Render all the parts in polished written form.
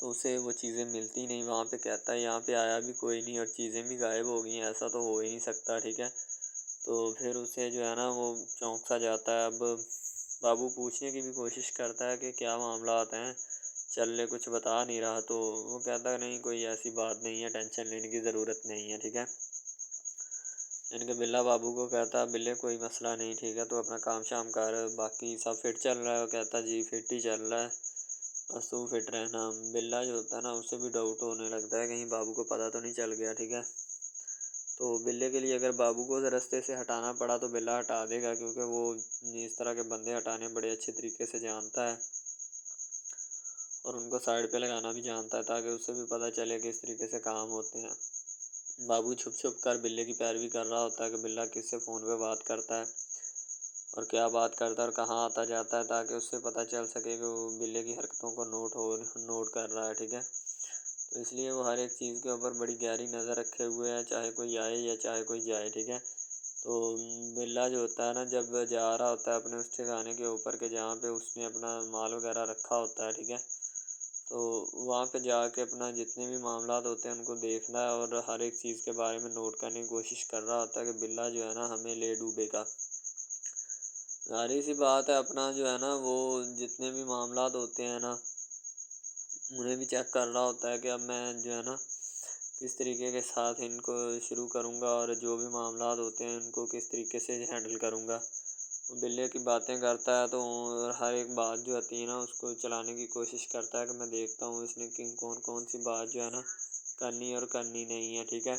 تو اسے وہ چیزیں ملتی نہیں، وہاں پہ کہتا ہے یہاں پہ آیا بھی کوئی نہیں اور چیزیں بھی غائب ہو گئی ہیں، ایسا تو ہو ہی نہیں سکتا، ٹھیک ہے۔ تو پھر اسے جو ہے نا وہ چونک سا جاتا ہے۔ اب بابو پوچھنے کی بھی کوشش کرتا ہے کہ کیا معاملات ہیں، چل لے کچھ بتا نہیں رہا، تو وہ کہتا ہے نہیں کوئی ایسی بات نہیں ہے، ٹینشن لینے کی ضرورت نہیں ہے، ٹھیک ہے۔ یعنی کہ بلا بابو کو کہتا ہے بلے کوئی مسئلہ نہیں، ٹھیک ہے، تو اپنا کام شام کر، باقی سب فٹ چل رہا ہے۔ وہ کہتا ہے جی فٹ ہی چل رہا ہے، بس تو فٹ رہنا۔ بلا جو ہوتا ہے نا اسے بھی ڈاؤٹ ہونے لگتا ہے کہیں بابو کو پتہ تو نہیں چل گیا، ٹھیک ہے۔ تو بلے کے لیے اگر بابو کو راستے سے ہٹانا پڑا تو بلا ہٹا دے گا، کیونکہ وہ اس طرح کے بندے ہٹانے بڑے اچھے طریقے سے جانتا ہے اور ان کو سائڈ پہ لگانا بھی جانتا ہے، تاکہ اسے بھی پتہ چلے کہ اس طریقے سے کام ہوتے ہیں۔ بابو چھپ چھپ کر بلے کی پیروی کر رہا ہوتا ہے کہ بلا کس سے فون پہ بات کرتا ہے اور کیا بات کرتا ہے اور کہاں آتا جاتا ہے، تاکہ اس سے پتہ چل سکے کہ وہ بلے کی حرکتوں کو نوٹ کر رہا ہے، ٹھیک ہے۔ تو اس لیے وہ ہر ایک چیز کے اوپر بڑی گہری نظر رکھے ہوئے ہے، چاہے کوئی آئے یا چاہے کوئی جائے، ٹھیک ہے۔ تو بلا جو ہوتا ہے نا جب جا رہا ہوتا ہے اپنے اس ٹھکانے کے اوپر کہ جہاں پہ اس نے اپنا مال وغیرہ رکھا ہوتا ہے، ٹھیک ہے، تو وہاں پہ جا کے اپنا جتنے بھی معاملات ہوتے ہیں ان کو دیکھنا ہے اور ہر ایک چیز کے بارے میں نوٹ کرنے کی کوشش کر رہا ہوتا ہے کہ بلا جو ہے نا ہمیں لے ڈوبے گا۔ ظاہر سی بات ہے اپنا جو ہے نا وہ جتنے بھی معاملات ہوتے ہیں نا انہیں بھی چیک کر رہا ہوتا ہے کہ اب میں جو ہے نا کس طریقے کے ساتھ ان کو شروع کروں گا اور جو بھی معاملات ہوتے ہیں ان کو کس طریقے سے ہینڈل کروں گا۔ بلے کی باتیں کرتا ہے تو ہر ایک بات جو آتی ہے نا اس کو چلانے کی کوشش کرتا ہے کہ میں دیکھتا ہوں اس نے کون سی بات جو ہے نا کرنی اور کرنی نہیں ہے، ٹھیک ہے۔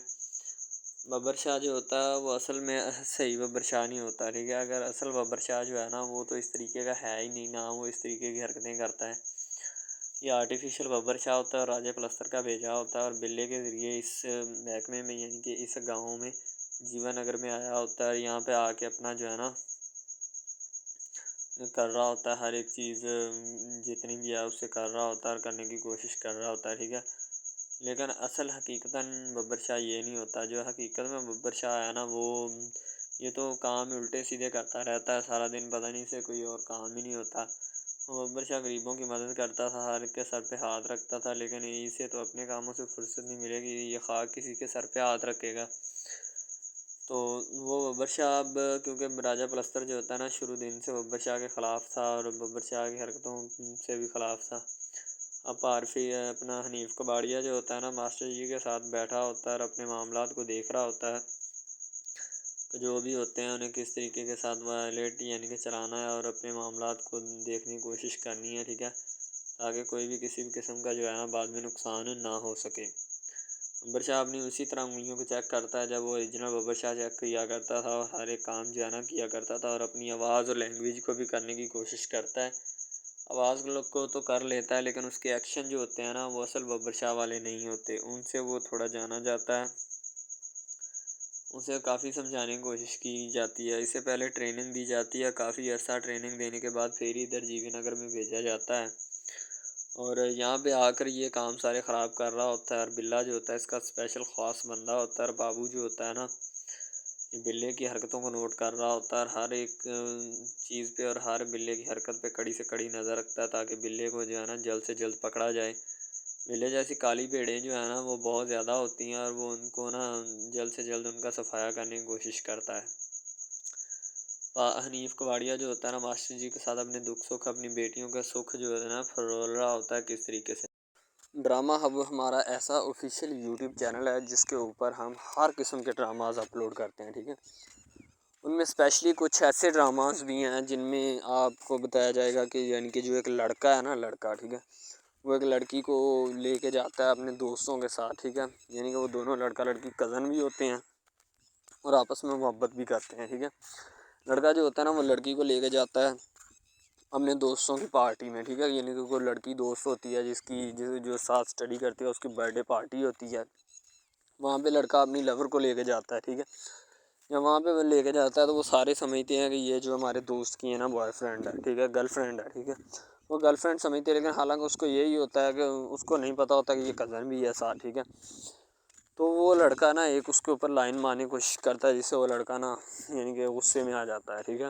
ببر شاہ جو ہوتا ہے وہ اصل میں صحیح ببر شاہ نہیں ہوتا، ٹھیک ہے۔ اگر اصل ببر شاہ جو ہے نا وہ تو اس طریقے کا ہے ہی نہیں، نہ وہ اس طریقے کی حرکتیں کرتا ہے، یہ آرٹیفیشیل ببر شاہ ہوتا ہے اور راجہ پلستر کا بھیجا ہوتا ہے، اور بلے کے ذریعے اس محکمے میں یعنی کہ اس گاؤں میں جیوا نگر میں آیا ہوتا ہے، یہاں پہ آ کے اپنا جو ہے نا کر رہا ہوتا ہے، ہر ایک چیز جتنی بھی ہے اس سے کر رہا ہوتا ہے اور کرنے کی کوشش کر رہا ہوتا ہے، ٹھیک ہے۔ لیکن اصل حقیقتاً ببر شاہ یہ نہیں ہوتا، جو حقیقت میں ببر شاہ ہے نا وہ یہ تو کام الٹے سیدھے کرتا رہتا ہے سارا دن، پتہ نہیں سے کوئی اور کام ہی نہیں ہوتا۔ ببر شاہ غریبوں کی مدد کرتا تھا، ہر ایک کے سر پہ ہاتھ رکھتا تھا، لیکن اسے تو اپنے کاموں سے فرصت نہیں ملے گی، یہ خاک کسی کے سر پہ ہاتھ رکھے گا۔ تو وہ ببر شاہ اب کیونکہ راجہ پلستر جو ہوتا ہے نا شروع دن سے ببر شاہ کے خلاف تھا اور ببر شاہ کی حرکتوں سے بھی خلاف تھا۔ اب عارفی اپنا حنیف کباڑیا جو ہوتا ہے نا ماسٹر جی کے ساتھ بیٹھا ہوتا ہے اور اپنے معاملات کو دیکھ رہا ہوتا ہے کہ جو بھی ہوتے ہیں انہیں کس طریقے کے ساتھ وائلیٹ یعنی کہ چلانا ہے اور اپنے معاملات کو دیکھنے کی کوشش کرنی ہے، ٹھیک ہے، تاکہ کوئی بھی کسی بھی قسم کا جو ہے نا بعد میں نقصان نہ ہو سکے۔ ببر شاہ اپنی اسی طرح انگلیوں کو چیک کرتا ہے جب وہ اوریجنل ببر شاہ چیک کیا کرتا تھا اور ہر ایک کام جو ہے نا کیا کرتا تھا، اور اپنی آواز اور لینگویج کو بھی کرنے کی کوشش کرتا ہے۔ آواز کو تو کر لیتا ہے لیکن اس کے ایکشن جو ہوتے ہیں نا وہ اصل ببر شاہ والے نہیں ہوتے، ان سے وہ تھوڑا جانا جاتا ہے، اسے کافی سمجھانے کی کوشش کی جاتی ہے، اس سے پہلے ٹریننگ دی جاتی ہے، کافی عرصہ ٹریننگ دینے کے بعد پھر ادھر جیوی نگر میں بھیجا جاتا ہے، اور یہاں پہ آ کر یہ کام سارے خراب کر رہا ہوتا ہے، اور بلا جو ہوتا ہے اس کا اسپیشل خاص بندہ ہوتا ہے، اور بابو جو ہوتا ہے نا یہ بلے کی حرکتوں کو نوٹ کر رہا ہوتا ہے اور ہر ایک چیز پہ اور ہر بلے کی حرکت پہ کڑی سے کڑی نظر رکھتا ہے تاکہ بلے کو جو ہے نا جلد سے جلد پکڑا جائے۔ بلے جیسی کالی بھیڑیں جو ہے نا وہ بہت زیادہ ہوتی ہیں اور وہ ان کو نا جلد سے جلد ان کا صفایا کرنے کی کوشش کرتا ہے۔ حنیف کباڑیا جو ہوتا ہے نا ماسٹر جی کے ساتھ اپنے دکھ سکھ اپنی بیٹیوں کا سکھ جو ہے نا فرول رہا ہوتا ہے کس طریقے سے۔ ڈرامہ ہب ہمارا ایسا آفیشیل یوٹیوب چینل ہے جس کے اوپر ہم ہر قسم کے ڈراماز اپلوڈ کرتے ہیں، ٹھیک ہے۔ ان میں اسپیشلی کچھ ایسے ڈراماز بھی ہیں جن میں آپ کو بتایا جائے گا کہ یعنی کہ جو ایک لڑکا ہے نا لڑکا، ٹھیک ہے، وہ ایک لڑکی کو لے کے جاتا ہے اپنے دوستوں کے ساتھ، ٹھیک ہے، یعنی کہ وہ دونوں لڑکا لڑکی کزن بھی ہوتے ہیں اور آپس میں محبت بھی کرتے ہیں، ٹھیک ہے۔ لڑکا جو ہوتا ہے نا وہ لڑکی کو لے کے جاتا ہے اپنے دوستوں کی پارٹی میں، ٹھیک ہے، یعنی کہ کوئی لڑکی دوست ہوتی ہے جو ساتھ اسٹڈی کرتی ہے، اس کی برتھ ڈے پارٹی ہوتی ہے، وہاں پہ لڑکا اپنی لور کو لے کے جاتا ہے، ٹھیک ہے۔ جب وہاں پہ وہ لے کے جاتا ہے تو وہ سارے سمجھتے ہیں کہ یہ جو ہمارے دوست کی ہے نا بوائے فرینڈ ہے، ٹھیک ہے، گرل فرینڈ ہے، ٹھیک ہے، وہ گرل فرینڈ سمجھتے ہیں، لیکن حالانکہ اس کو یہی ہوتا ہے کہ اس کو نہیں پتہ ہوتا کہ یہ کزن بھی ہے ساتھ، ٹھیک ہے۔ تو وہ لڑکا نا ایک اس کے اوپر لائن مارنے کی کوشش کرتا ہے جس سے وہ لڑکا نا یعنی کہ غصے میں آ جاتا ہے، ٹھیک ہے،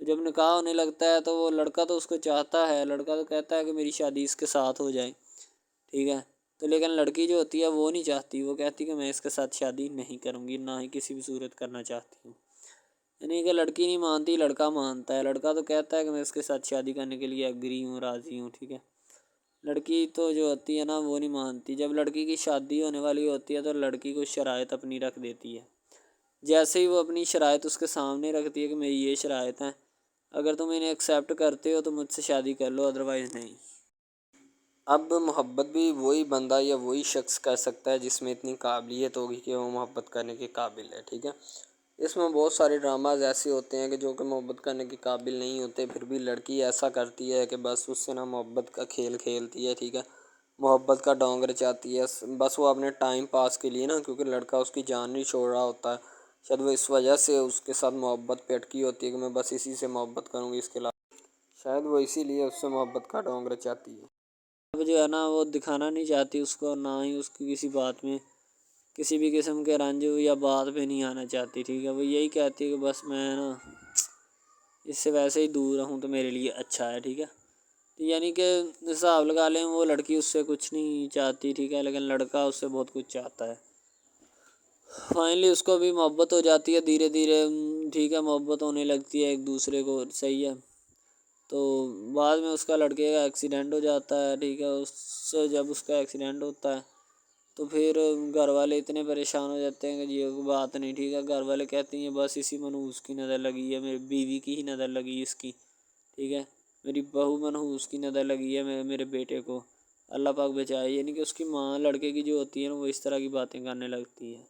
تو جب نکاح ہونے لگتا ہے تو وہ لڑکا تو اس کو چاہتا ہے، لڑکا تو کہتا ہے کہ میری شادی اس کے ساتھ ہو جائے، ٹھیک ہے، تو لیکن لڑکی جو ہوتی ہے وہ نہیں چاہتی، وہ کہتی کہ میں اس کے ساتھ شادی نہیں کروں گی، نہ ہی کسی بھی صورت کرنا چاہتی ہوں۔ یعنی کہ لڑکی نہیں مانتی، لڑکا مانتا ہے، لڑکا تو کہتا ہے کہ میں اس کے ساتھ شادی کرنے کے لیے ایگری ہوں، راضی ہوں، ٹھیک ہے۔ لڑکی تو جو ہوتی ہے نا وہ نہیں مانتی، جب لڑکی کی شادی ہونے والی ہوتی ہے تو لڑکی کو شرائط اپنی رکھ دیتی ہے، جیسے ہی وہ اپنی شرائط اس کے سامنے رکھتی ہے کہ میری یہ شرائط ہیں، اگر تم انہیں ایکسیپٹ کرتے ہو تو مجھ سے شادی کر لو، ادروائز نہیں۔ اب محبت بھی وہی بندہ یا وہی شخص کر سکتا ہے جس میں اتنی قابلیت ہوگی کہ وہ محبت کرنے کے قابل ہے، ٹھیک ہے۔ اس میں بہت سارے ڈراماز ایسے ہوتے ہیں کہ جو کہ محبت کرنے کے قابل نہیں ہوتے، پھر بھی لڑکی ایسا کرتی ہے کہ بس اس سے نا محبت کا کھیل کھیلتی ہے، ٹھیک ہے، محبت کا ڈونگ رچاتی ہے، بس وہ اپنے ٹائم پاس کے لیے نا، کیونکہ لڑکا اس کی جان نہیں چھوڑ رہا ہوتا ہے، شاید وہ اس وجہ سے اس کے ساتھ محبت پہ اٹکی ہوتی ہے کہ میں بس اسی سے محبت کروں گی، اس کے علاوہ شاید وہ اسی لیے اس سے محبت کا ڈونگ رچاتی ہے۔ اب جو ہے نا وہ دکھانا نہیں چاہتی اس کو، نہ ہی اس کی کسی بات میں کسی بھی قسم کے رنج یا بات پہ نہیں آنا چاہتی، ٹھیک ہے، وہ یہی کہتی ہے کہ بس میں نا اس سے ویسے ہی دور رہوں تو میرے لیے اچھا ہے، ٹھیک ہے۔ یعنی کہ حساب لگا لیں وہ لڑکی اس سے کچھ نہیں چاہتی، ٹھیک ہے، لیکن لڑکا اس سے بہت کچھ چاہتا ہے۔ فائنلی اس کو بھی محبت ہو جاتی ہے دھیرے دھیرے، ٹھیک ہے، محبت ہونے لگتی ہے ایک دوسرے کو، صحیح ہے۔ تو بعد میں اس کا لڑکے کا ایکسیڈنٹ ہو جاتا ہے، ٹھیک ہے، اس سے جب اس کا ایکسیڈنٹ ہوتا ہے تو پھر گھر والے اتنے پریشان ہو جاتے ہیں کہ یہ بات نہیں، ٹھیک ہے، گھر والے کہتے ہیں بس اسی منحوس کی نظر لگی ہے، میری بیوی کی ہی نظر لگی اس کی، ٹھیک ہے، میری بہو منحوس کی نظر لگی ہے میرے بیٹے کو، اللہ پاک بچائے۔ یعنی کہ اس کی ماں لڑکے کی جو ہوتی ہے نا وہ اس طرح کی باتیں کرنے لگتی ہے،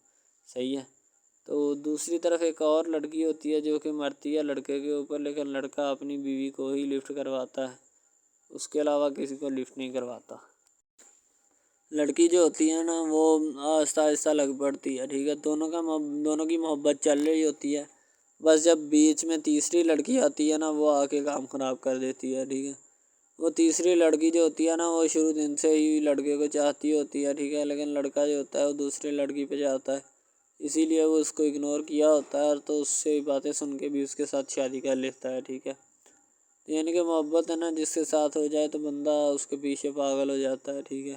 صحیح ہے۔ تو دوسری طرف ایک اور لڑکی ہوتی ہے جو کہ مرتی ہے لڑکے کے اوپر، لیکن لڑکا اپنی بیوی کو ہی لفٹ کرواتا ہے، اس کے علاوہ کسی کو لفٹ نہیں کرواتا۔ لڑکی جو ہوتی ہے نا وہ آہستہ آہستہ لگ پڑتی ہے، ٹھیک ہے، دونوں کی محبت چل رہی ہوتی ہے، بس جب بیچ میں تیسری لڑکی آتی ہے نا وہ آ کے کام خراب کر دیتی ہے، ٹھیک ہے۔ وہ تیسری لڑکی جو ہوتی ہے نا وہ شروع دن سے ہی لڑکے کو چاہتی ہوتی ہے، ٹھیک ہے، لیکن لڑکا جو ہوتا ہے وہ دوسری لڑکی پہ جاتا ہے، اسی لیے وہ اس کو اگنور کیا ہوتا ہے، تو اس سے باتیں سن کے بھی اس کے ساتھ شادی کر لیتا ہے، ٹھیک ہے۔ یعنی کہ محبت ہے نا جس کے ساتھ ہو جائے تو بندہ اس کے پیچھے پاگل ہو جاتا ہے، ٹھیک ہے۔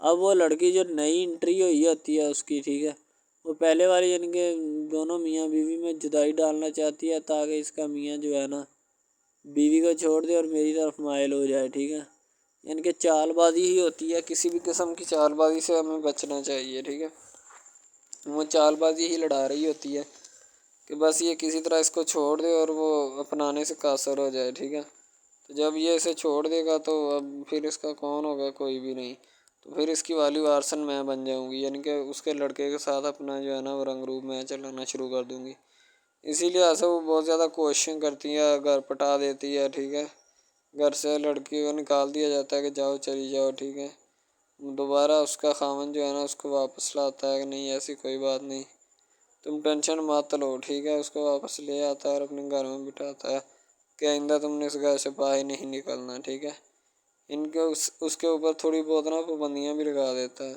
اب وہ لڑکی جو نئی انٹری ہوئی ہوتی ہے اس کی، ٹھیک ہے، وہ پہلے والی یعنی کہ دونوں میاں بیوی میں جدائی ڈالنا چاہتی ہے تاکہ اس کا میاں جو ہے نا بیوی کو چھوڑ دے اور میری طرف مائل ہو جائے، ٹھیک ہے۔ یعنی کہ چال بازی ہی ہوتی ہے، کسی بھی قسم کی چال بازی سے ہمیں بچنا چاہیے، ٹھیک ہے۔ وہ چال بازی ہی لڑا رہی ہوتی ہے کہ بس یہ کسی طرح اس کو چھوڑ دے اور وہ اپنانے سے قاصر ہو جائے، ٹھیک ہے۔ تو جب یہ اسے چھوڑ دے گا تو اب پھر اس کا کون ہوگا، کوئی بھی نہیں، تو پھر اس کی والی وارثن میں بن جاؤں گی، یعنی کہ اس کے لڑکے کے ساتھ اپنا جو ہے نا وہ رنگ روپ میں چلانا شروع کر دوں گی۔ اسی لیے ایسا وہ بہت زیادہ کوششیں کرتی ہے، گھر پٹا دیتی ہے، ٹھیک ہے، گھر سے لڑکی کو نکال دیا جاتا ہے کہ جاؤ چلی جاؤ، ٹھیک ہے۔ دوبارہ اس کا خاوند جو ہے نا اس کو واپس لاتا ہے کہ نہیں ایسی کوئی بات نہیں، تم ٹینشن مت لو، ٹھیک ہے، اس کو واپس لے آتا ہے اور اپنے گھر میں بٹھاتا ہے کہ آئندہ تم نے اس گھر سے باہر نہیں نکلنا، ٹھیک ہے۔ ان کے اس کے اوپر تھوڑی بہت نا پابندیاں بھی لگا دیتا ہے۔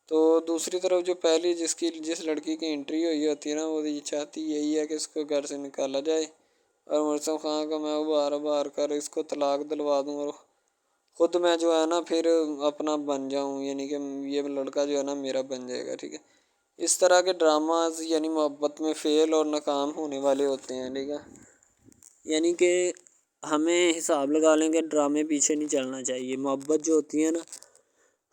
تو دوسری طرف جو پہلی جس لڑکی کی انٹری ہوئی ہوتی ہے نا وہ یہ چاہتی یہی ہے کہ اس کو گھر سے نکالا جائے اور مرسم خان کو میں بار کر اس کو طلاق دلوا دوں اور خود میں جو ہے نا پھر اپنا بن جاؤں، یعنی کہ یہ لڑکا جو ہے نا میرا بن جائے گا، ٹھیک ہے۔ اس طرح کے ڈراماز یعنی محبت میں فیل اور ناکام ہونے والے ہوتے ہیں، ٹھیک ہے۔ یعنی کہ ہمیں حساب لگا لیں کہ ڈرامے پیچھے نہیں چلنا چاہیے، محبت جو ہوتی ہے نا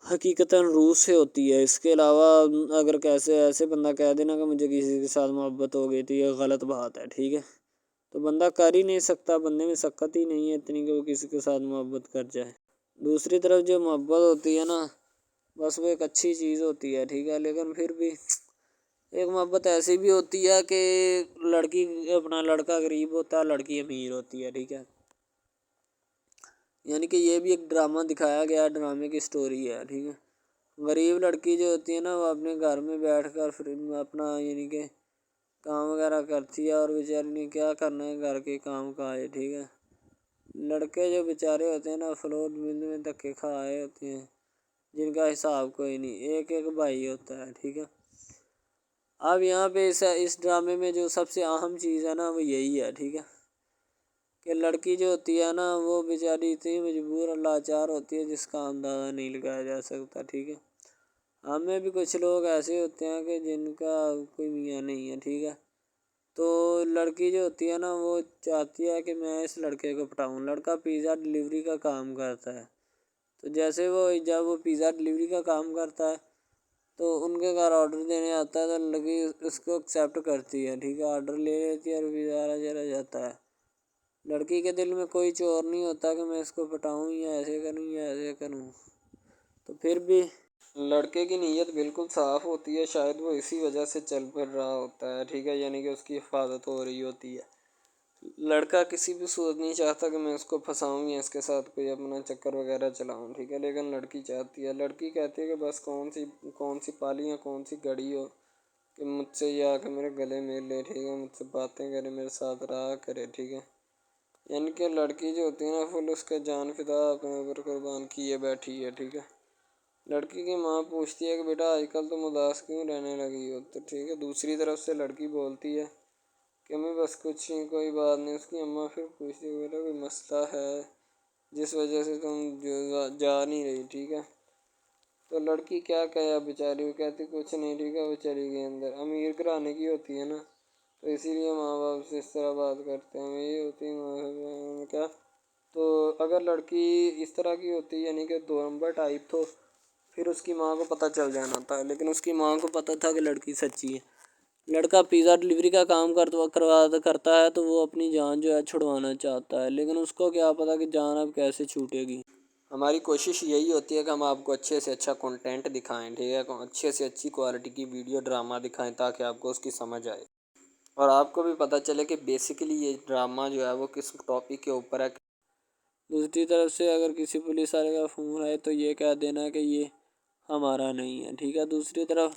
حقیقتاً روح سے ہوتی ہے، اس کے علاوہ اگر کیسے ایسے بندہ کہہ دینا کہ مجھے کسی کے ساتھ محبت ہو گئی تھی یہ غلط بات ہے، ٹھیک ہے، تو بندہ کر ہی نہیں سکتا، بندے میں سکت ہی نہیں ہے اتنی کہ وہ کسی کے ساتھ محبت کر جائے۔ دوسری طرف جو محبت ہوتی ہے نا بس وہ ایک اچھی چیز ہوتی ہے، ٹھیک ہے، لیکن پھر بھی ایک محبت ایسی بھی ہوتی ہے کہ لڑکا غریب ہوتا ہے، لڑکی امیر ہوتی ہے، ٹھیک ہے۔ یعنی کہ یہ بھی ایک ڈرامہ دکھایا گیا، ڈرامے کی سٹوری ہے، ٹھیک ہے۔ غریب لڑکی جو ہوتی ہے نا وہ اپنے گھر میں بیٹھ کر پھر اپنا یعنی کہ کام وغیرہ کرتی ہے اور بیچاری نے کیا کرنا ہے گھر کے کام کاج، ٹھیک ہے۔ لڑکے جو بیچارے ہوتے ہیں نا فلور میں دھکے کھائے ہوتے ہیں جن کا حساب کوئی نہیں، ایک بھائی ہوتا ہے، ٹھیک ہے۔ اب یہاں پہ اس ڈرامے میں جو سب سے اہم چیز ہے نا وہ یہی ہے، ٹھیک ہے، کہ لڑکی جو ہوتی ہے نا وہ بیچاری اتنی مجبور اور لاچار ہوتی ہے جس کا اندازہ نہیں لگایا جا سکتا، ٹھیک ہے۔ ہمیں بھی کچھ لوگ ایسے ہوتے ہیں کہ جن کا کوئی میاں نہیں ہے، ٹھیک ہے۔ تو لڑکی جو ہوتی ہے نا وہ چاہتی ہے کہ میں اس لڑکے کو پٹاؤں۔ لڑکا پیزا ڈلیوری کا کام کرتا ہے، تو جیسے جب وہ پیزا ڈلیوری کا کام کرتا ہے تو ان کے گھر آرڈر دینے آتا ہے تو لڑکی اس کو ایکسیپٹ کرتی ہے، ٹھیک ہے، آرڈر لے لیتی ہے اور پیزا چلا جاتا ہے۔ لڑکی کے دل میں کوئی چور نہیں ہوتا کہ میں اس کو پٹاؤں یا ایسے کروں یا ایسے کروں، تو پھر بھی لڑکے کی نیت بالکل صاف ہوتی ہے، شاید وہ اسی وجہ سے چل پھر رہا ہوتا ہے، ٹھیک ہے، یعنی کہ اس کی حفاظت ہو رہی ہوتی ہے۔ لڑکا کسی بھی صورت نہیں چاہتا کہ میں اس کو پھنساؤں یا اس کے ساتھ کوئی اپنا چکر وغیرہ چلاؤں، ٹھیک ہے، لیکن لڑکی چاہتی ہے، لڑکی کہتی ہے کہ بس کون سی پالی یا کون سی گڑی ہو کہ مجھ سے یا کہ میرے گلے مل لے، ٹھیک ہے، مجھ سے باتیں کرے، میرے ساتھ رہا کرے، ٹھیک ہے۔ یعنی کہ لڑکی جو ہوتی ہے نا فل اس کا جان فدا اپنے اوپر قربان کیے بیٹھی ہے، ٹھیک ہے۔ لڑکی کی ماں پوچھتی ہے کہ بیٹا آج کل تم اداس کیوں رہنے لگی ہو، تو ٹھیک ہے، دوسری طرف سے لڑکی بولتی ہے کہ میں بس کچھ نہیں، کوئی بات نہیں۔ اس کی اماں پھر پوچھتی ہے بیٹا کوئی مسئلہ ہے جس وجہ سے تم جا نہیں رہی، ٹھیک ہے۔ تو لڑکی کیا کہے بیچاری، وہ کہتی کچھ نہیں، ٹھیک ہے، وہ چلی گئی اندر۔ امیر گھرانے کی ہوتی ہے نا تو اسی لیے ماں باپ سے اس طرح بات کرتے ہیں، یہ ہوتی ہے کیا۔ تو اگر لڑکی اس طرح کی ہوتی یعنی کہ 2 نمبر ٹائپ تو پھر اس کی ماں کو پتہ چل جانا تھا، لیکن اس کی ماں کو پتہ تھا کہ لڑکی سچی ہے۔ لڑکا پیزا ڈلیوری کا کام کرتا ہے تو وہ اپنی جان جو ہے چھڑوانا چاہتا ہے، لیکن اس کو کیا پتہ کہ جان اب کیسے چھوٹے گی۔ ہماری کوشش یہی ہوتی ہے کہ ہم آپ کو اچھے سے اچھا کنٹینٹ دکھائیں، ٹھیک ہے، اچھے سے اچھی کوالٹی کی ویڈیو ڈرامہ دکھائیں تاکہ آپ کو اس کی سمجھ آئے اور آپ کو بھی پتہ چلے کہ بیسیکلی یہ ڈرامہ جو ہے وہ کس ٹاپک کے اوپر ہے۔ دوسری طرف سے اگر کسی پولیس والے کا فون آئے تو یہ کہہ دینا کہ یہ ہمارا نہیں ہے، ٹھیک ہے۔ دوسری طرف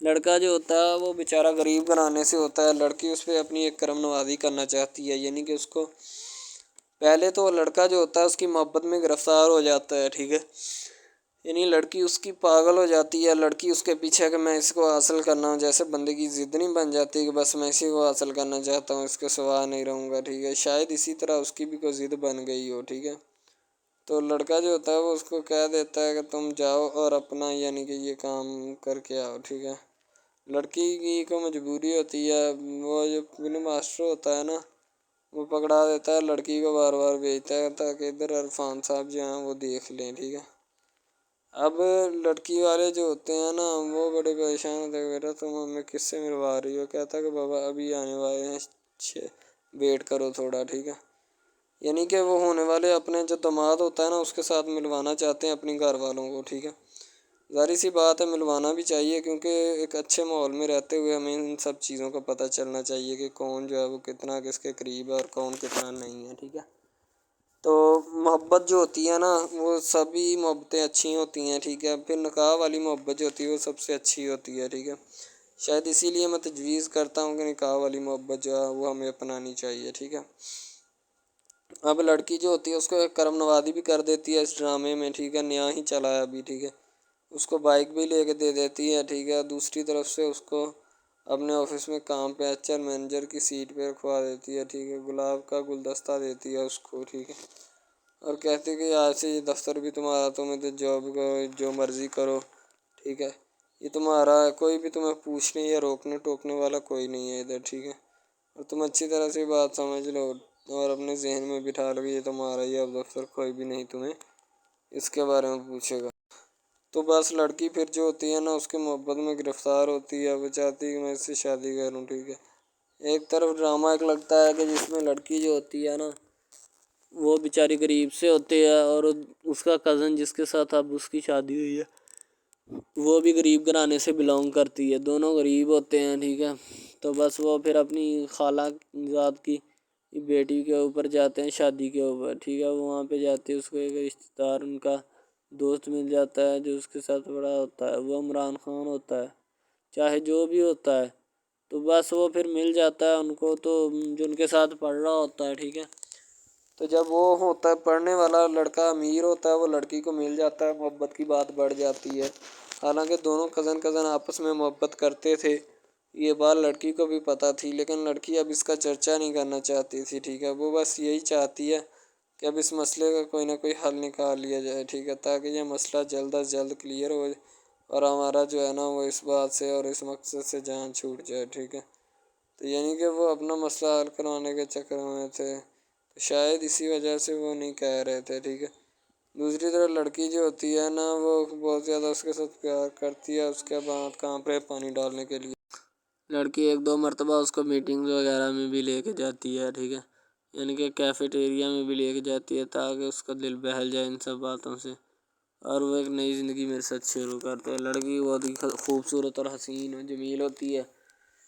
لڑکا جو ہوتا ہے وہ بیچارہ غریب گھرانے سے ہوتا ہے، لڑکی اس پہ اپنی ایک کرم نوازی کرنا چاہتی ہے، یعنی کہ اس کو پہلے تو لڑکا جو ہوتا ہے اس کی محبت میں گرفتار ہو جاتا ہے، ٹھیک ہے، یعنی لڑکی اس کی پاگل ہو جاتی ہے، لڑکی اس کے پیچھے کہ میں اس کو حاصل کرنا ہوں، جیسے بندے کی ضد نہیں بن جاتی کہ بس میں اسی کو حاصل کرنا چاہتا ہوں، اس کے سوا نہیں رہوں گا، ٹھیک ہے، شاید اسی طرح اس کی بھی کوئی ضد بن گئی ہو، ٹھیک ہے۔ تو لڑکا جو ہوتا ہے وہ اس کو کہہ دیتا ہے کہ تم جاؤ اور اپنا یعنی کہ یہ کام کر کے آؤ، ٹھیک ہے۔ لڑکی کی کو مجبوری ہوتی ہے، وہ جو فلم ماسٹر ہوتا ہے نا وہ پکڑا دیتا ہے لڑکی کو، بار بار بھیجتا ہے تاکہ ادھر عرفان صاحب جو ہیں وہ دیکھ لیں، ٹھیک ہے۔ اب لڑکی والے جو ہوتے ہیں نا وہ بڑے پریشان ہوتے ہیں، بیٹا تم ہمیں کس سے ملوا رہی ہو، کہتا ہے کہ بابا ابھی آنے والے ہیں، ویٹ کرو تھوڑا، ٹھیک ہے۔ یعنی کہ وہ ہونے والے اپنے جو داماد ہوتا ہے نا اس کے ساتھ ملوانا چاہتے ہیں اپنی گھر والوں کو، ٹھیک ہے۔ ظاہر سی بات ہے ملوانا بھی چاہیے کیونکہ ایک اچھے ماحول میں رہتے ہوئے ہمیں ان سب چیزوں کا پتہ چلنا چاہیے کہ کون جو ہے وہ کتنا کس کے قریب ہے اور کون کتنا نہیں ہے، ٹھیک ہے۔ تو محبت جو ہوتی ہے نا وہ سبھی محبتیں اچھی ہوتی ہیں، ٹھیک ہے، پھر نکاح والی محبت جو ہوتی ہے وہ سب سے اچھی ہوتی ہے، ٹھیک ہے۔ شاید اسی لیے میں تجویز کرتا ہوں کہ نکاح والی محبت جو ہے وہ ہمیں اپنانی چاہیے، ٹھیک ہے۔ اب لڑکی جو ہوتی ہے اس کو ایک کرم نوازی بھی کر دیتی ہے اس ڈرامے میں، ٹھیک ہے، نیا ہی چلا ہے ابھی، ٹھیک ہے، اس کو بائک بھی لے کے دے دیتی ہے، ٹھیک ہے۔ دوسری طرف سے اس کو اپنے آفس میں کام پہ HR مینیجر کی سیٹ پہ رکھوا دیتی ہے، ٹھیک ہے، گلاب کا گلدستہ دیتی ہے اس کو، ٹھیک ہے، اور کہتی ہے کہ آج سے یہ دفتر بھی تمہارا، تم ادھر جاب کرو جو مرضی کرو، ٹھیک ہے، یہ تمہارا ہے، کوئی بھی تمہیں پوچھنے یا روکنے ٹوکنے والا کوئی نہیں ہے ادھر، ٹھیک ہے، اور تم اچھی طرح سے بات سمجھ لو اور اپنے ذہن میں بٹھا لو کہ یہ تمہارا ہی اب دفتر، کوئی بھی نہیں تمہیں اس کے بارے میں پوچھے گا۔ تو بس لڑکی پھر جو ہوتی ہے نا اس کی محبت میں گرفتار ہوتی ہے، وہ چاہتی ہے کہ میں اس سے شادی کروں، ٹھیک ہے۔ ایک طرف ڈرامہ ایک لگتا ہے کہ جس میں لڑکی جو ہوتی ہے نا وہ بیچاری غریب سے ہوتی ہے اور اس کا کزن جس کے ساتھ اب اس کی شادی ہوئی ہے وہ بھی غریب گھرانے سے بلانگ کرتی ہے، دونوں غریب ہوتے ہیں، ٹھیک ہے۔ تو بس وہ پھر اپنی خالہ ذات کی بیٹی کے اوپر جاتے ہیں شادی کے اوپر، ٹھیک ہے، وہاں پہ جاتے ہیں، اس کو ایک رشتہ دار ان کا دوست مل جاتا ہے جو اس کے ساتھ بڑا ہوتا ہے، وہ عمران خان ہوتا ہے، چاہے جو بھی ہوتا ہے، تو بس وہ پھر مل جاتا ہے ان کو، تو جو ان کے ساتھ پڑھ رہا ہوتا ہے، ٹھیک ہے۔ تو جب وہ ہوتا ہے پڑھنے والا لڑکا امیر ہوتا ہے وہ لڑکی کو مل جاتا ہے، محبت کی بات بڑھ جاتی ہے، حالانکہ دونوں کزن آپس میں محبت کرتے تھے، یہ بات لڑکی کو بھی پتہ تھی، لیکن لڑکی اب اس کا چرچا نہیں کرنا چاہتی تھی، ٹھیک ہے۔ وہ بس یہی چاہتی ہے کہ اب اس مسئلے کا کوئی نہ کوئی حل نکال لیا جائے، ٹھیک ہے، تاکہ یہ مسئلہ جلد از جلد کلیئر ہو اور ہمارا جو ہے نا وہ اس بات سے اور اس مقصد سے جان چھوٹ جائے، ٹھیک ہے۔ تو یعنی کہ وہ اپنا مسئلہ حل کروانے کے چکر میں تھے، تو شاید اسی وجہ سے وہ نہیں کہہ رہے تھے، ٹھیک ہے۔ دوسری طرف لڑکی جو ہوتی ہے نا وہ بہت زیادہ اس کے ساتھ پیار کرتی ہے، اس کے بعد کہاں پہ پانی ڈالنے کے لیے لڑکی 1-2 مرتبہ اس کو میٹنگ وغیرہ میں بھی لے کے جاتی ہے، ٹھیک ہے، یعنی کہ کیفیٹیریا میں بھی لے کے جاتی ہے تاکہ اس کا دل بہل جائے ان سب باتوں سے، اور وہ ایک نئی زندگی میرے ساتھ شروع کرتے ہیں۔ لڑکی بہت ہی خوبصورت اور حسین و جمیل ہوتی ہے،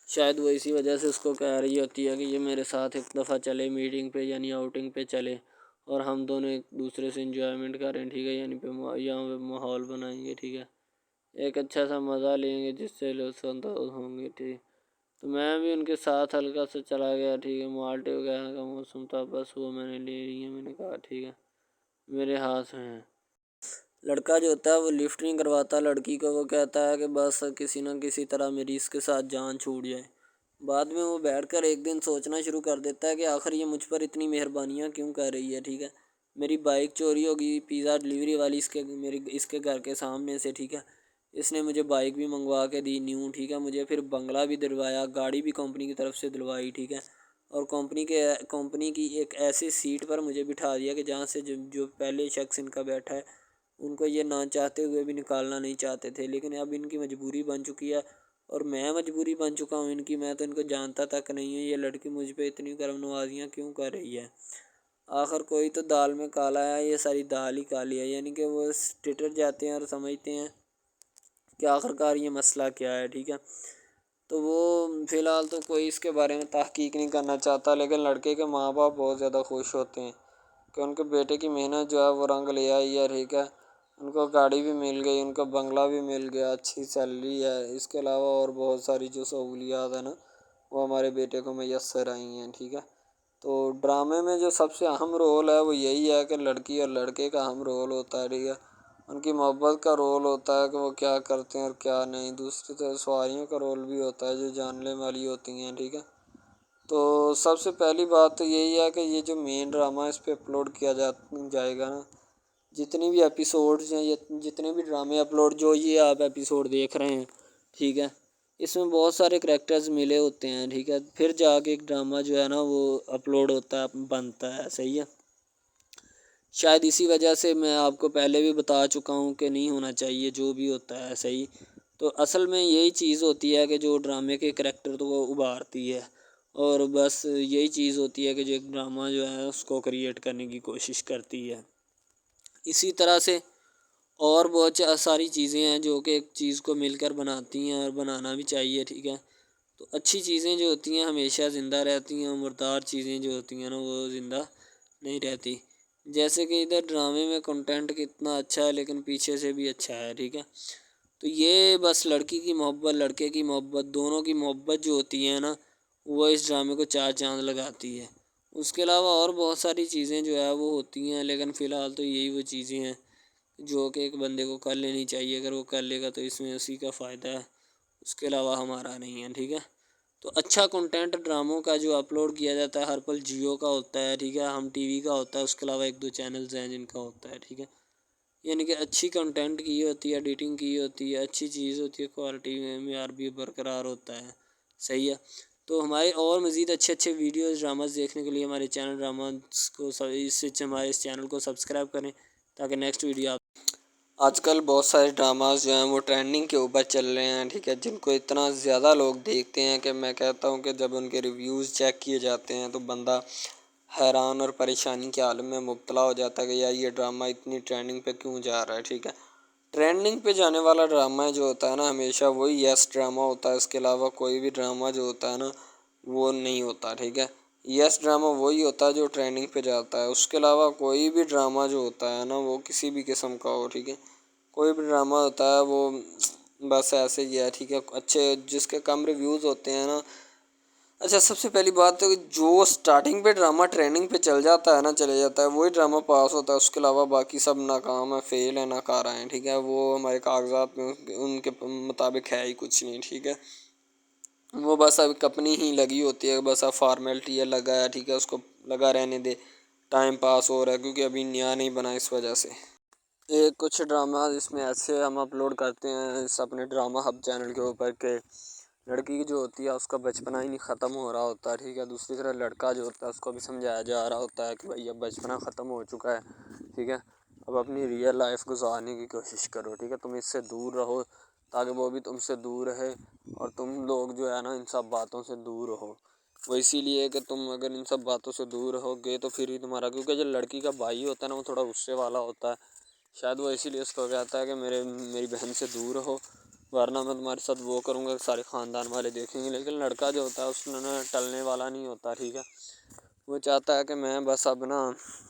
شاید وہ اسی وجہ سے اس کو کہہ رہی ہوتی ہے کہ یہ میرے ساتھ ایک دفعہ چلے میٹنگ پہ، یعنی آؤٹنگ پہ چلے، اور ہم دونوں ایک دوسرے سے انجوائمنٹ کریں، ٹھیک ہے، یعنی یہاں پہ ماحول بنائیں گے، ٹھیک ہے، ایک اچھا سا مزہ لیں گے جس سے لطف اندوز ہوں گے، ٹھیک۔ تو میں بھی ان کے ساتھ ہلکا سا چلا گیا، ٹھیک ہے، مالٹے وغیرہ کا موسم تھا، بس وہ میں نے لے لی ہے، میں نے کہا ٹھیک ہے میرے ہاتھ میں ہے۔ لڑکا جو ہوتا ہے وہ لفٹ نہیں کرواتا لڑکی کو، وہ کہتا ہے کہ بس کسی نہ کسی طرح میری اس کے ساتھ جان چھوٹ جائے۔ بعد میں وہ بیٹھ کر ایک دن سوچنا شروع کر دیتا ہے کہ آخر یہ مجھ پر اتنی مہربانیاں کیوں کر رہی ہے، ٹھیک ہے۔ میری بائک چوری ہوگی، پیزا ڈلیوری والی اس کے گھر کے سامنے سے، ٹھیک ہے، اس نے مجھے بائک بھی منگوا کے دی نیو، ٹھیک ہے، مجھے پھر بنگلہ بھی دلوایا، گاڑی بھی کمپنی کی طرف سے دلوائی، ٹھیک ہے، اور کمپنی کی ایک ایسی سیٹ پر مجھے بٹھا دیا کہ جہاں سے جو پہلے شخص ان کا بیٹھا ہے ان کو یہ نہ چاہتے ہوئے بھی نکالنا نہیں چاہتے تھے، لیکن اب ان کی مجبوری بن چکی ہے، اور میں مجبوری بن چکا ہوں ان کی، میں تو ان کو جانتا تک نہیں ہوں، یہ لڑکی مجھ پہ اتنی کرم نوازیاں کیوں کر رہی ہے۔ آخر کوئی تو دال میں کالا ہے، یہ ساری دال ہی کالی ہے، یعنی کہ وہ ٹٹر جاتے ہیں اور سمجھتے ہیں کہ آخر کار یہ مسئلہ کیا ہے، ٹھیک ہے۔ تو وہ فی الحال تو کوئی اس کے بارے میں تحقیق نہیں کرنا چاہتا، لیکن لڑکے کے ماں باپ بہت زیادہ خوش ہوتے ہیں کہ ان کے بیٹے کی محنت جو ہے وہ رنگ لے آئی ہے، ٹھیک ہے، ان کو گاڑی بھی مل گئی، ان کو بنگلہ بھی مل گیا، اچھی سیلری ہے، اس کے علاوہ اور بہت ساری جو سہولیات ہیں نا وہ ہمارے بیٹے کو میسر آئی ہیں، ٹھیک ہے۔ تو ڈرامے میں جو سب سے اہم رول ہے وہ یہی ہے کہ لڑکی اور لڑکے کا اہم رول ہوتا ہے، ٹھیک ہے، ان کی محبت کا رول ہوتا ہے کہ وہ کیا کرتے ہیں اور کیا نہیں، دوسری طرف سواریوں کا رول بھی ہوتا ہے جو جاننے والی ہوتی ہیں، ٹھیک ہے۔ تو سب سے پہلی بات تو یہی ہے کہ یہ جو مین ڈرامہ اس پہ اپلوڈ کیا جائے گا نا، جتنی بھی ایپیسوڈز ہیں یا جتنے بھی ڈرامے اپلوڈ جو یہ آپ ایپیسوڈ دیکھ رہے ہیں، ٹھیک ہے، اس میں بہت سارے کریکٹرز ملے ہوتے ہیں، ٹھیک ہے، پھر جا کے ایک ڈرامہ جو ہے نا وہ اپلوڈ ہوتا ہے، بنتا ہے، صحیح ہے۔ شاید اسی وجہ سے میں آپ کو پہلے بھی بتا چکا ہوں کہ نہیں ہونا چاہیے جو بھی ہوتا ہے، صحیح۔ تو اصل میں یہی چیز ہوتی ہے کہ جو ڈرامے کے کریکٹر تو وہ ابھارتی ہے، اور بس یہی چیز ہوتی ہے کہ جو ایک ڈرامہ جو ہے اس کو کریٹ کرنے کی کوشش کرتی ہے۔ اسی طرح سے اور بہت ساری چیزیں ہیں جو کہ ایک چیز کو مل کر بناتی ہیں اور بنانا بھی چاہیے، ٹھیک ہے۔ تو اچھی چیزیں جو ہوتی ہیں ہمیشہ زندہ رہتی ہیں، مردار چیزیں جو ہوتی ہیں نا وہ زندہ نہیں رہتی، جیسے کہ ادھر ڈرامے میں کنٹینٹ کتنا اچھا ہے لیکن پیچھے سے بھی اچھا ہے، ٹھیک ہے۔ تو یہ بس لڑکی کی محبت لڑکے کی محبت دونوں کی محبت جو ہوتی ہے نا وہ اس ڈرامے کو 4 چاند لگاتی ہے۔ اس کے علاوہ اور بہت ساری چیزیں جو ہے وہ ہوتی ہیں، لیکن فی الحال تو یہی وہ چیزیں ہیں جو کہ ایک بندے کو کر لینی چاہیے، اگر وہ کر لے گا تو اس میں اسی کا فائدہ ہے، اس کے علاوہ ہمارا نہیں ہے، ٹھیک ہے۔ تو اچھا کنٹینٹ ڈراموں کا جو اپلوڈ کیا جاتا ہے ہر پل جیو کا ہوتا ہے، ٹھیک ہے، ہم ٹی وی کا ہوتا ہے، اس کے علاوہ 1-2 چینلز ہیں جن کا ہوتا ہے، ٹھیک ہے، یعنی کہ اچھی کنٹینٹ کی ہوتی ہے، ایڈیٹنگ کی ہوتی ہے، اچھی چیز ہوتی ہے، کوالٹی میں معیار بھی برقرار ہوتا ہے، صحیح ہے۔ تو ہمارے اور مزید اچھے ویڈیوز ڈراماز دیکھنے کے لیے ہمارے چینل ڈراماز کو ہمارے اس چینل کو سبسکرائب کریں تاکہ نیکسٹ ویڈیو آپ آج کل بہت سارے ڈراماز جو ہیں وہ ٹرینڈنگ کے اوپر چل رہے ہیں، ٹھیک ہے، جن کو اتنا زیادہ لوگ دیکھتے ہیں کہ میں کہتا ہوں کہ جب ان کے ریویوز چیک کیے جاتے ہیں تو بندہ حیران اور پریشانی کے عالم میں مبتلا ہو جاتا ہے کہ یار یہ ڈرامہ اتنی ٹرینڈنگ پہ کیوں جا رہا ہے، ٹھیک ہے۔ ٹرینڈنگ پہ جانے والا ڈرامہ جو ہوتا ہے نا ہمیشہ وہی یس ڈرامہ ہوتا ہے، اس کے علاوہ کوئی بھی ڈرامہ جو ہوتا ہے نا وہ نہیں ہوتا، ٹھیک ہے۔ یس ڈرامہ وہی ہوتا ہے جو ٹرینڈنگ پہ جاتا ہے، اس کے علاوہ کوئی بھی ڈرامہ جو ہوتا ہے نا وہ کسی بھی قسم کا ہو، ٹھیک ہے، کوئی بھی ڈرامہ ہوتا ہے وہ بس ایسے ہی ہے، ٹھیک ہے، اچھے جس کے کم ریویوز ہوتے ہیں نا۔ اچھا سب سے پہلی بات تو جو سٹارٹنگ پہ ڈرامہ ٹریننگ پہ چل جاتا ہے نا چلے جاتا ہے وہی ڈرامہ پاس ہوتا ہے، اس کے علاوہ باقی سب ناکام ہے، فیل ہے، ناکارہ ہیں، ٹھیک ہے، وہ ہمارے کاغذات میں ان کے مطابق ہے ہی کچھ نہیں، ٹھیک ہے۔ وہ بس اب اپنی ہی لگی ہوتی ہے، بس اب فارمیلٹی ہے، لگا ہے ٹھیک ہے، اس کو لگا رہنے دے، ٹائم پاس ہو رہا ہے کیونکہ ابھی نیا نہیں بنا اس وجہ سے۔ ایک کچھ ڈرامہ اس میں ایسے ہم اپلوڈ کرتے ہیں اس اپنے ڈرامہ ہب چینل کے اوپر کہ لڑکی جو ہوتی ہے اس کا بچپنا ہی نہیں ختم ہو رہا ہوتا ہے، ٹھیک ہے، دوسری طرف لڑکا جو ہوتا ہے اس کو بھی سمجھایا جا رہا ہوتا ہے کہ بھائی اب بچپنا ختم ہو چکا ہے، ٹھیک ہے، اب اپنی ریئل لائف گزارنے کی کوشش کرو، ٹھیک ہے، تم اس سے دور رہو تاکہ وہ بھی تم سے دور رہے اور تم لوگ جو ہے نا ان سب باتوں سے دور رہو۔ وہ اسی لیے کہ تم اگر ان سب باتوں سے دور رہو گے تو پھر ہی تمہارا، کیونکہ جو لڑکی کا بھائی ہوتا ہے نا وہ تھوڑا غصے والا ہوتا ہے، شاید وہ اسی لیے اس کو کہتا ہے کہ میری بہن سے دور رہو ورنہ میں تمہارے ساتھ وہ کروں گا، سارے خاندان والے دیکھیں گے۔ لیکن لڑکا جو ہوتا ہے اس نے ٹلنے والا نہیں ہوتا، ٹھیک ہے، وہ چاہتا ہے کہ میں بس اب نا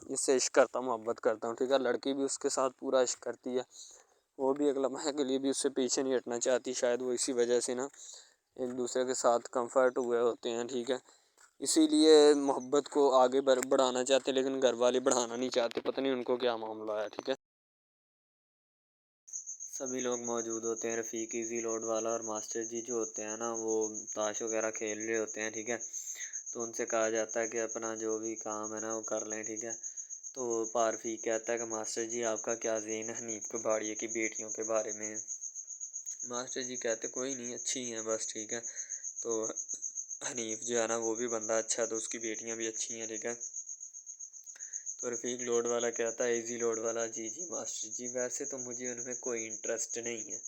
اس سے عشق کرتا ہوں، محبت کرتا ہوں، ٹھیک ہے، لڑکی بھی اس کے ساتھ پورا عشق کرتی ہے، وہ بھی ایک لمحے کے لیے بھی اس سے پیچھے نہیں ہٹنا چاہتی، شاید وہ اسی وجہ سے نا ایک دوسرے کے ساتھ کمفرٹ ہوئے ہوتے ہیں، ٹھیک ہے، اسی لیے محبت کو آگے بڑھانا چاہتے لیکن گھر والے بڑھانا نہیں چاہتے، پتہ نہیں ان کو کیا معاملہ ہے، ٹھیک ہے۔ سبھی لوگ موجود ہوتے ہیں، رفیق، ایزی لوڈ والا اور ماسٹر جی جو ہوتے ہیں نا وہ تاش وغیرہ کھیل رہے ہوتے ہیں، ٹھیک ہے، تو ان سے کہا جاتا ہے کہ اپنا جو بھی کام ہے نا وہ کر لیں، ٹھیک ہے، تو پارفیق کہتا ہے کہ ماسٹر جی آپ کا کیا ذہن ہے حنیف کباڑیے کی بیٹیوں کے بارے میں؟ ماسٹر جی کہتے کوئی نہیں، اچھی ہیں بس، ٹھیک ہے، تو حنیف جو ہے نا وہ بھی بندہ اچھا ہے تو اس کی بیٹیاں بھی اچھی ہیں، ٹھیک ہے، تو رفیق لوڈ والا کہتا ہے ایزی لوڈ والا جی ماسٹر جی ویسے تو مجھے ان میں کوئی انٹرسٹ نہیں ہے،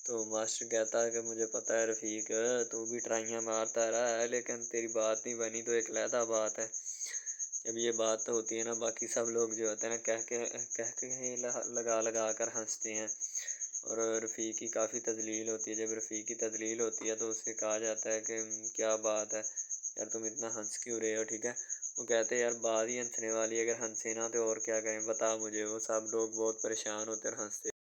تو ماسٹر کہتا ہے کہ مجھے پتہ ہے رفیق تو بھی ٹرائیاں مارتا رہا ہے لیکن تیری بات نہیں بنی تو ایک علیحدہ بات ہے، جب یہ بات ہوتی ہے نا باقی سب لوگ جو ہوتے ہیں نا کہہ کے لگا کر ہنستے ہیں، اور رفیق کی کافی تذلیل ہوتی ہے، جب رفیق کی تذلیل ہوتی ہے تو اسے کہا جاتا ہے کہ کیا بات ہے یار تم اتنا ہنس کیوں رہے ہو، ٹھیک ہے، وہ کہتے ہیں یار بات ہی ہنسنے والی، اگر ہنسے نا تو اور کیا کریں بتا مجھے، وہ سب لوگ بہت پریشان ہوتے اور ہنستے